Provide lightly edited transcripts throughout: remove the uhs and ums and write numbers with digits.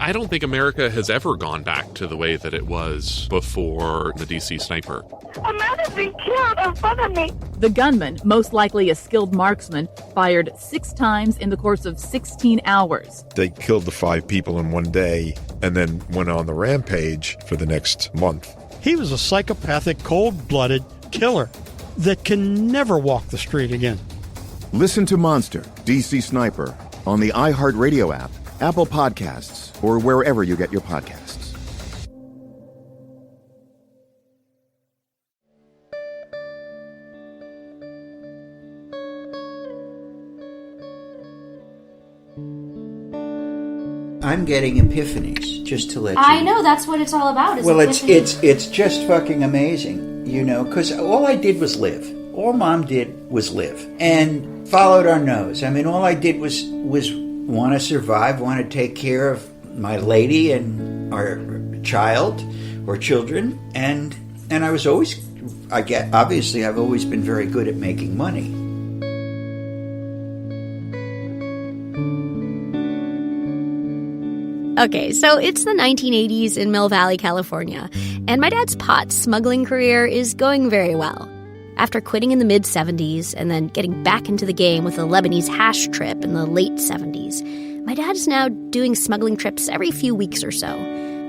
I don't think America has ever gone back to the way that it was before the DC sniper. A man has been killed in front of me. The gunman, most likely a skilled marksman, fired 6 times in the course of 16 hours. They killed the 5 people in one day and then went on the rampage for the next month. He was a psychopathic, cold-blooded killer that can never walk the street again. Listen to Monster, DC Sniper, on the iHeartRadio app, Apple Podcasts, or wherever you get your podcasts. I'm getting epiphanies, just to let you know. I know, that's what it's all about. Well, it's just fucking amazing, you know, because all I did was live. All Mom did was live and followed our nose. I mean, all I did was want to survive, want to take care of my lady and our child or children, and I was always, obviously, I've always been very good at making money. Okay, so it's the 1980s in Mill Valley, California, and my dad's pot smuggling career is going very well. After quitting in the mid-70s and then getting back into the game with a Lebanese hash trip in the late 70s, my dad is now doing smuggling trips every few weeks or so.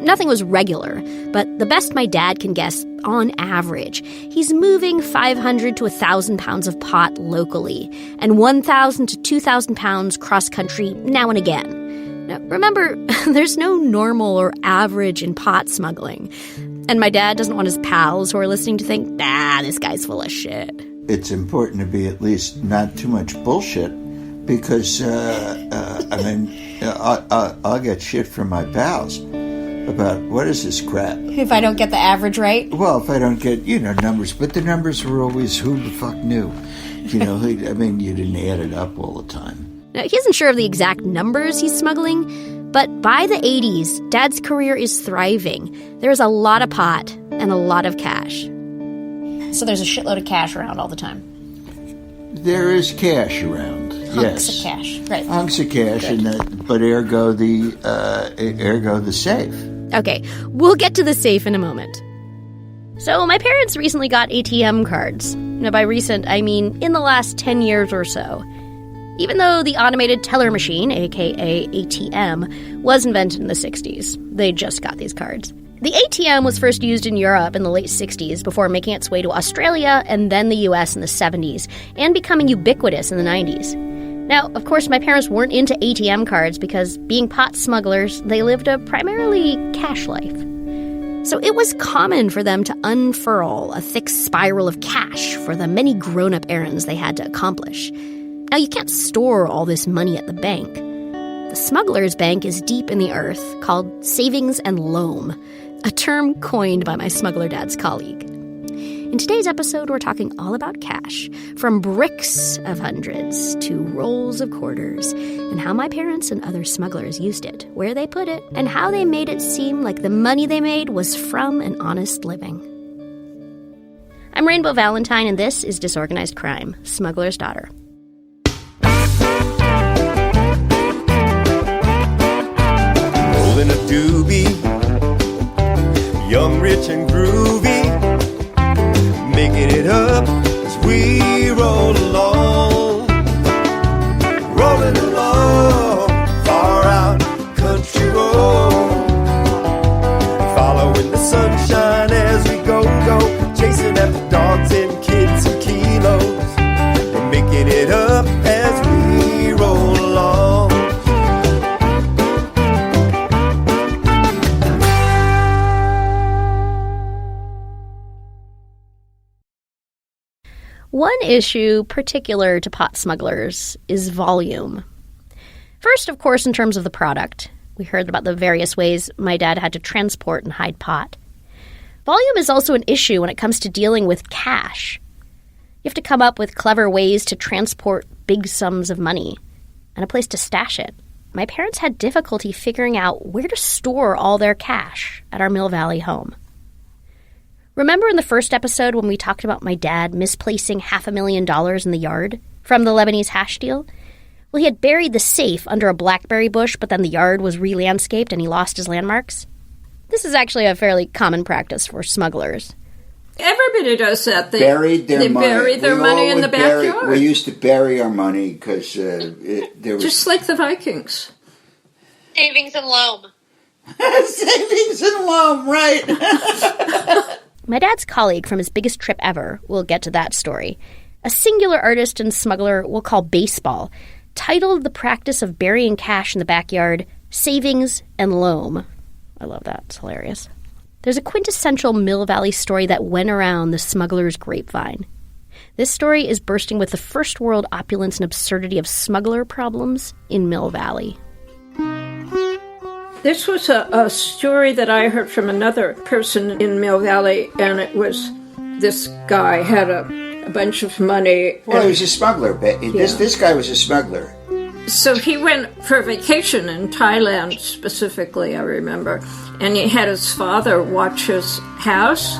Nothing was regular, but the best my dad can guess, on average, he's moving 500 to 1,000 pounds of pot locally and 1,000 to 2,000 pounds cross-country now and again. Now, remember, there's no normal or average in pot smuggling. And my dad doesn't want his pals who are listening to think, this guy's full of shit. It's important to be at least not too much bullshit because, I'll get shit from my pals about what is this crap. If I don't get the average right? Well, if I don't get, numbers. But the numbers were always who the fuck knew. You didn't add it up all the time. Now, he isn't sure of the exact numbers he's smuggling, but by the 80s, Dad's career is thriving. There's a lot of pot and a lot of cash. So there's a shitload of cash around all the time. There is cash around, Hunks of cash, right. Hunks of cash, but ergo the safe. Okay, we'll get to the safe in a moment. So my parents recently got ATM cards. Now, by recent, I mean in the last 10 years or so. Even though the automated teller machine, aka ATM, was invented in the 60s, they just got these cards. The ATM was first used in Europe in the late 60s before making its way to Australia and then the US in the 70s, and becoming ubiquitous in the 90s. Now, of course, my parents weren't into ATM cards because, being pot smugglers, they lived a primarily cash life. So it was common for them to unfurl a thick spiral of cash for the many grown-up errands they had to accomplish. Now, you can't store all this money at the bank. The smuggler's bank is deep in the earth, called Savings Loam, a term coined by my smuggler dad's colleague. In today's episode, we're talking all about cash, from bricks of hundreds to rolls of quarters, and how my parents and other smugglers used it, where they put it, and how they made it seem like the money they made was from an honest living. I'm Rainbow Valentine, and this is Disorganized Crime, Smuggler's Daughter. Rolling a doobie, young, rich, and groovy, making it up as we roll along, rolling along, far out country road, following the sunshine as we go, chasing after dogs and kids and kilos, we're making it up as we roll along. One issue particular to pot smugglers is volume. First, of course, in terms of the product. We heard about the various ways my dad had to transport and hide pot. Volume is also an issue when it comes to dealing with cash. You have to come up with clever ways to transport big sums of money and a place to stash it. My parents had difficulty figuring out where to store all their cash at our Mill Valley home. Remember in the first episode when we talked about my dad misplacing $500,000 in the yard from the Lebanese hash deal? Well, he had buried the safe under a blackberry bush, but then the yard was re-landscaped and he lost his landmarks. This is actually a fairly common practice for smugglers. Everybody does that. They buried their money. Buried their money in the backyard. We used to bury our money because there was... Just like the Vikings. Savings and Loam. Savings and Loam, right. My dad's colleague from his biggest trip ever, we'll get to that story, a singular artist and smuggler we'll call Baseball, titled the practice of burying cash in the backyard, Savings and Loam. I love that. It's hilarious. There's a quintessential Mill Valley story that went around the smuggler's grapevine. This story is bursting with the first world opulence and absurdity of smuggler problems in Mill Valley. This was a story that I heard from another person in Mill Valley, and it was this guy had a bunch of money. Well, he was a smuggler. This guy was a smuggler. So he went for vacation in Thailand, specifically, I remember, and he had his father watch his house.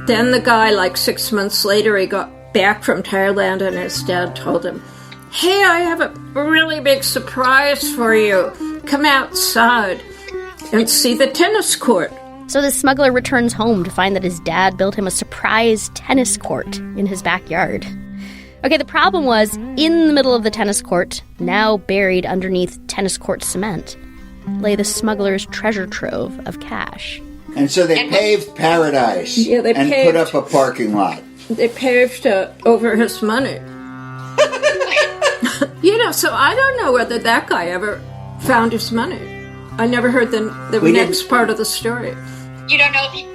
Then the guy, like 6 months later, he got back from Thailand, and his dad told him, "Hey, I have a really big surprise for you. Come outside and see the tennis court." So the smuggler returns home to find that his dad built him a surprise tennis court in his backyard. Okay, the problem was, in the middle of the tennis court, now buried underneath tennis court cement, lay the smuggler's treasure trove of cash. And so they paved paradise and put up a parking lot. They paved over his money. So I don't know whether that guy ever found his money. I never heard the next part of the story. You don't know if he,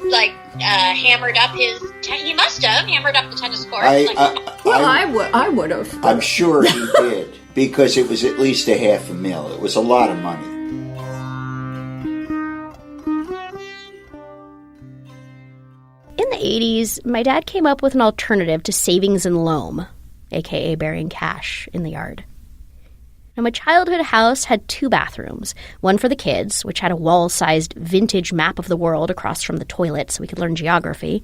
hammered up his... he must have hammered up the tennis court. I would have. I'm sure he did, because it was at least $500,000. It was a lot of money. In the 80s, my dad came up with an alternative to Savings and Loam, a.k.a. burying cash in the yard. Now, my childhood house had 2 bathrooms, one for the kids, which had a wall-sized vintage map of the world across from the toilet so we could learn geography,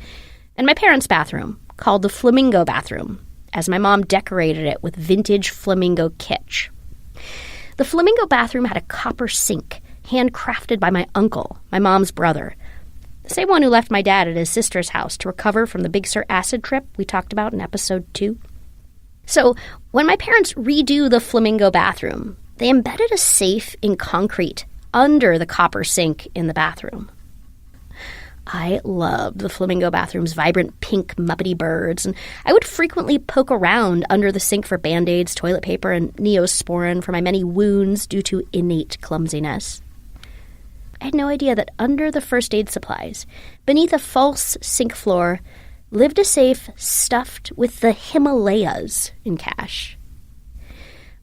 and my parents' bathroom, called the Flamingo bathroom, as my mom decorated it with vintage flamingo kitsch. The Flamingo bathroom had a copper sink, handcrafted by my uncle, my mom's brother, the same one who left my dad at his sister's house to recover from the Big Sur acid trip we talked about in episode 2. So, when my parents redo the Flamingo bathroom, they embedded a safe in concrete under the copper sink in the bathroom. I loved the Flamingo bathroom's vibrant pink Muppety birds, and I would frequently poke around under the sink for Band-Aids, toilet paper, and Neosporin for my many wounds due to innate clumsiness. I had no idea that under the first aid supplies, beneath a false sink floor, lived a safe stuffed with the Himalayas in cash.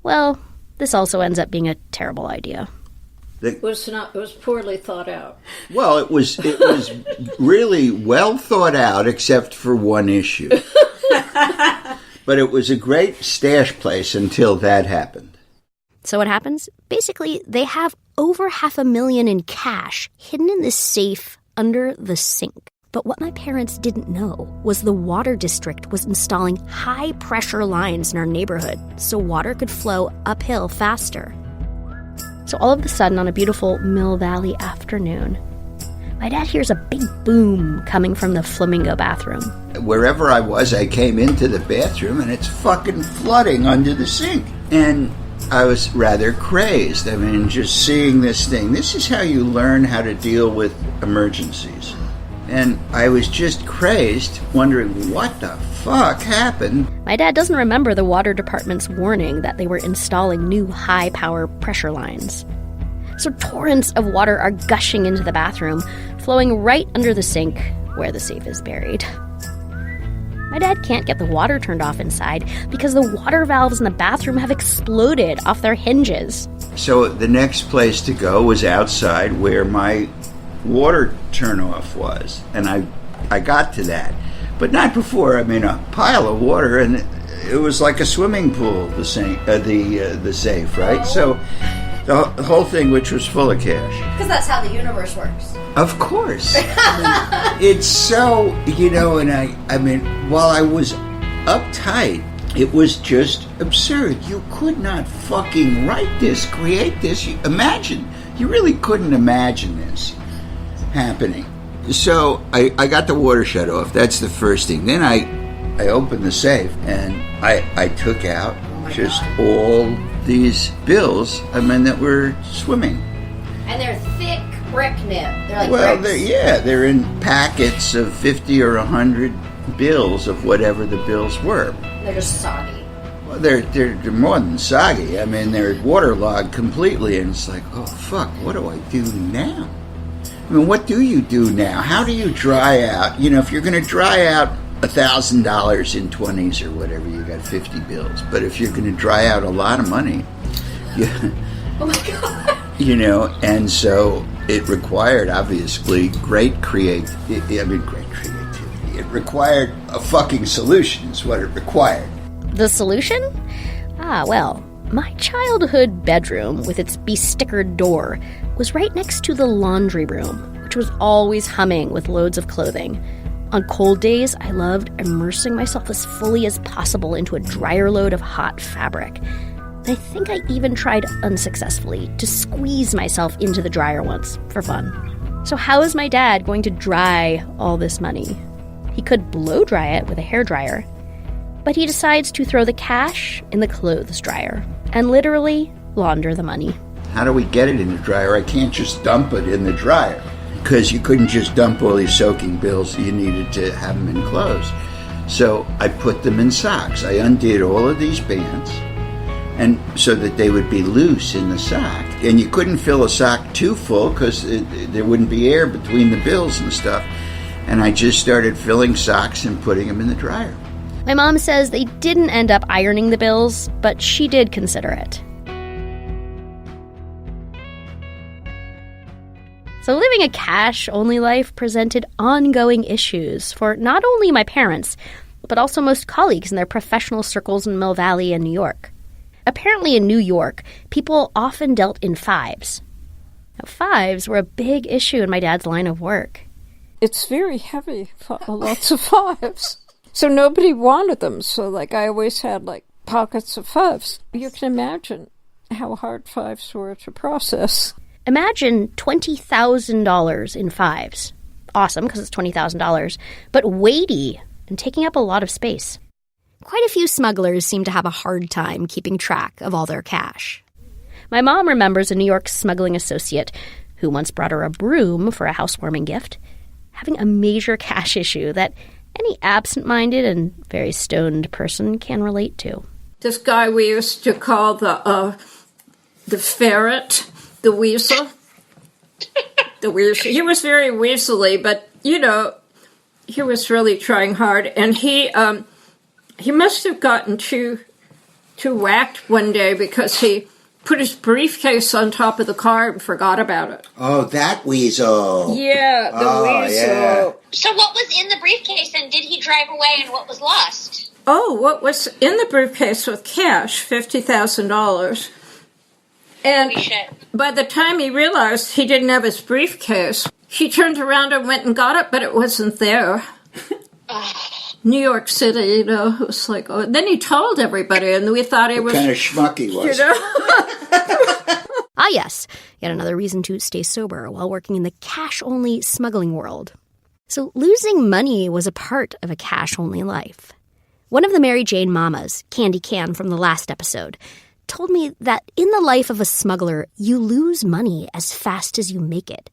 Well, this also ends up being a terrible idea. It was poorly thought out. Well, it was really well thought out, except for one issue. But it was a great stash place until that happened. So what happens? Basically, they have over $500,000 in cash hidden in this safe under the sink. But what my parents didn't know was the water district was installing high-pressure lines in our neighborhood so water could flow uphill faster. So all of a sudden, on a beautiful Mill Valley afternoon, my dad hears a big boom coming from the Flamingo bathroom. Wherever I was, I came into the bathroom, and it's fucking flooding under the sink. And I was rather crazed. I mean, just seeing this thing. This is how you learn how to deal with emergencies. And I was just crazed, wondering what the fuck happened. My dad doesn't remember the water department's warning that they were installing new high-power pressure lines. So torrents of water are gushing into the bathroom, flowing right under the sink where the safe is buried. My dad can't get the water turned off inside because the water valves in the bathroom have exploded off their hinges. So the next place to go was outside where my water turn-off was, and I got to that, but not before. I mean, a pile of water, and it was like a swimming pool. The safe, right? So the whole thing, which was full of cash. Because that's how the universe works. Of course. I mean, it's so, and I mean, while I was uptight, It was just absurd. You could not fucking write this, create this. Imagine. You really couldn't imagine this happening. So I got the water shut off. That's the first thing. Then I opened the safe and I took out just all these bills, that were swimming. And they're thick brick nib. They're like bricks. They're in packets of 50 or 100 bills of whatever the bills were. They're just soggy. Well, they're more than soggy. They're waterlogged completely, and it's like, oh fuck, what do I do now? What do you do now? How do you dry out? If you're going to dry out $1,000 in 20s or whatever, you got 50 bills. But if you're going to dry out a lot of money, oh my god. And so it required obviously great creativity. It required a fucking solution. Is what it required. The solution? Well, my childhood bedroom with its bestickered door was right next to the laundry room, which was always humming with loads of clothing. On cold days, I loved immersing myself as fully as possible into a dryer load of hot fabric. I think I even tried unsuccessfully to squeeze myself into the dryer once for fun. So how is my dad going to dry all this money? He could blow dry it with a hairdryer, but he decides to throw the cash in the clothes dryer and literally launder the money. How do we get it in the dryer? I can't just dump it in the dryer because you couldn't just dump all these soaking bills. You needed to have them in clothes. So I put them in socks. I undid all of these bands, and so that they would be loose in the sock. And you couldn't fill a sock too full because there wouldn't be air between the bills and stuff. And I just started filling socks and putting them in the dryer. My mom says they didn't end up ironing the bills, but she did consider it. So living a cash-only life presented ongoing issues for not only my parents, but also most colleagues in their professional circles in Mill Valley and New York. Apparently in New York, people often dealt in fives. Now, fives were a big issue in my dad's line of work. It's very heavy, lots of fives. So nobody wanted them. So, I always had, pockets of fives. You can imagine how hard fives were to process. Imagine $20,000 in fives. Awesome, because it's $20,000, but weighty and taking up a lot of space. Quite a few smugglers seem to have a hard time keeping track of all their cash. My mom remembers a New York smuggling associate who once brought her a broom for a housewarming gift, having a major cash issue that any absent-minded and very stoned person can relate to. This guy we used to call the ferret, the weasel. The weasel. He was very weaselly, but, he was really trying hard. And he must have gotten too whacked one day because he put his briefcase on top of the car and forgot about it. Oh, that weasel. Yeah, the weasel. Yeah. So what was in the briefcase, and did he drive away, and what was lost? Oh, what was in the briefcase was cash, $50,000. And by the time he realized he didn't have his briefcase, he turned around and went and got it, but it wasn't there. New York City, it was like, oh. Then he told everybody, and we thought he was... What kind of schmuck he was. Ah, yes, yet another reason to stay sober while working in the cash-only smuggling world. So losing money was a part of a cash-only life. One of the Mary Jane mamas, Candy Can from the last episode, told me that in the life of a smuggler, you lose money as fast as you make it.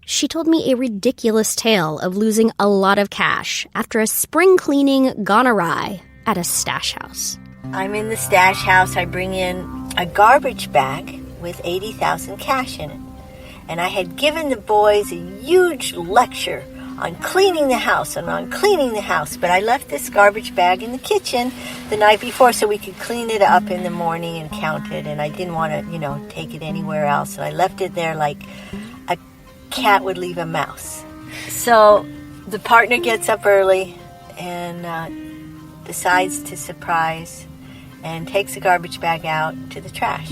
She told me a ridiculous tale of losing a lot of cash after a spring cleaning gone awry at a stash house. I'm in the stash house. I bring in a garbage bag with 80,000 cash in it. And I had given the boys a huge lecture on cleaning the house and on cleaning the house. But I left this garbage bag in the kitchen the night before so we could clean it up in the morning and count it. And I didn't want to, take it anywhere else. And I left it there like a cat would leave a mouse. So the partner gets up early and decides to surprise and takes the garbage bag out to the trash.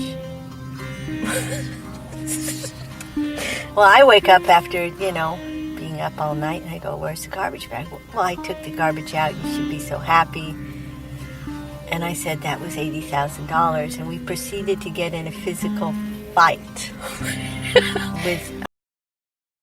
Well, I wake up after, being up all night, and I go, where's the garbage bag? Well, I took the garbage out. You should be so happy. And I said that was $80,000, and we proceeded to get in a physical fight with